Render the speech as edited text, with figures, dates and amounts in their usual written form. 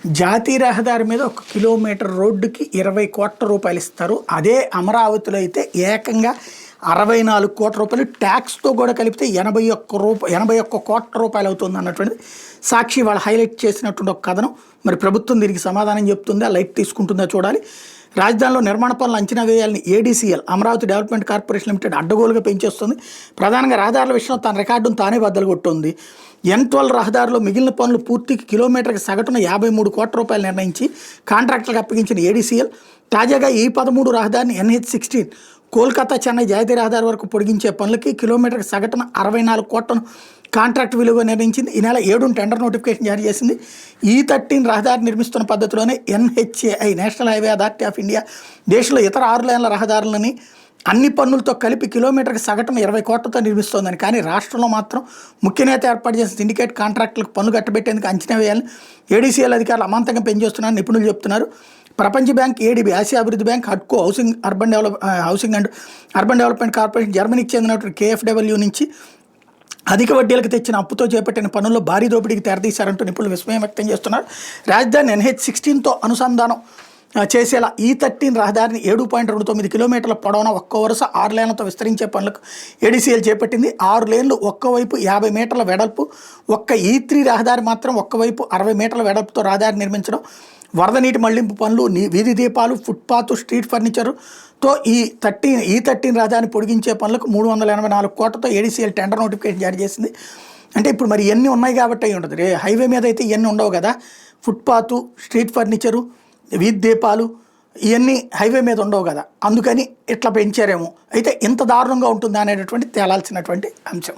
జాతీయ రహదారి మీద 1 కిలోమీటర్ రోడ్డుకి 20 కోట్ల రూపాయలు ఇస్తారు. అదే అమరావతిలో అయితే ఏకంగా 64 కోట్ల రూపాయలు ట్యాక్స్తో కూడా కలిపితే 81 కోట్ల రూపాయలు అవుతుంది అన్నటువంటిది సాక్షి వాళ్ళు హైలైట్ చేసినటువంటి ఒక కథనం. మరి ప్రభుత్వం దీనికి సమాధానం చెప్తుందా, లైట్ తీసుకుంటుందా చూడాలి. రాజధానిలో నిర్మాణ పనులు అంచనా వేయాలని ADCL Amaravati development corporation limited అడ్డగోలుగా పెంచేస్తుంది. ప్రధానంగా రహదారుల విషయంలో తన రికార్డును తానే బద్దలు కొట్టుంది. N12 రహదారిలో మిగిలిన పనులు పూర్తికి కిలోమీటర్కి సగటున 53 కోట్ల రూపాయలు నిర్ణయించి కాంట్రాక్టులకు అప్పగించిన ఏడీసీఎల్ తాజాగా E13 రహదారిని NH16 కోల్కతా చెన్నై జాతీయ రహదారి వరకు పొడిగించే పనులకి కిలోమీటర్కి సగటున 64 కోట్లను కాంట్రాక్ట్ విలువగా నిర్ణయించింది. ఈ నెల 7 టెండర్ నోటిఫికేషన్ జారీ చేసింది. E13 రహదారి నిర్మిస్తున్న పద్ధతిలోనే NHAI national highway authority of India దేశంలో ఇతర 6 లేన్ల రహదారులని అన్ని పన్నులతో కలిపి కిలోమీటర్కి సగటున 20 కోట్లతో నిర్మిస్తోందని. కానీ రాష్ట్రంలో మాత్రం ముఖ్య నేత ఏర్పాటు చేసిన సిండికేట్ కాంట్రాక్టులకు పన్ను కట్టబెట్టేందుకు అంచనా వేయాలని ఏడీసీఎల్ అధికారులు అమాంతంగా పెంచేస్తున్నారని నిపుణులు చెప్తున్నారు. ప్రపంచ బ్యాంక్, ఏడీబీ, ఆసియా అభివృద్ధి బ్యాంక్, హడ్కో, housing and urban development corporation, జర్మనీకి చెందినటువంటి KfW నుంచి అధిక వడ్డీలకు తెచ్చిన అప్పుతో చేపట్టిన పనుల్లో భారీ దోపిడీకి తెరదీశారంటూ నిపుణులు విస్మయం వ్యక్తం చేస్తున్నారు. రాజధాని NH16తో అనుసంధానం చేసేలా E13 రహదారిని 7.29 కిలోమీటర్ల పొడవున ఒక్క వరుస 6 లేన్లతో విస్తరించే పనులకు ఏడీసీఎల్ చేపట్టింది. 6 లేన్లు ఒక్కవైపు 50 మీటర్ల వెడల్పు, ఒక్క E3 రహదారి మాత్రం ఒక్కవైపు 60 మీటర్ల వెడల్పుతో రహదారి నిర్మించడం, వరద నీటి మళ్లింపు పనులు, వీధి దీపాలు, ఫుట్పాత్, స్ట్రీట్ ఫర్నిచర్తో ఈ13 రహదారిని పొడిగించే పనులకు 384 కోట్లతో ఏడీసీఎల్ టెండర్ నోటిఫికేషన్ జారీ చేసింది. అంటే ఇప్పుడు మరి ఇవన్నీ ఉన్నాయి కాబట్టి అయి ఉంటుంది. హైవే మీద అయితే ఇవన్నీ ఉండవు కదా. ఫుట్పాత్, స్ట్రీట్ ఫర్నిచరు, వీధి దీపాలు ఇవన్నీ హైవే మీద ఉండవు కదా. అందుకని ఇట్లా పెంచారేమో. అయితే ఇంత దారుణంగా ఉంటుందా అనేటటువంటి తేలాల్సినటువంటి అంశం.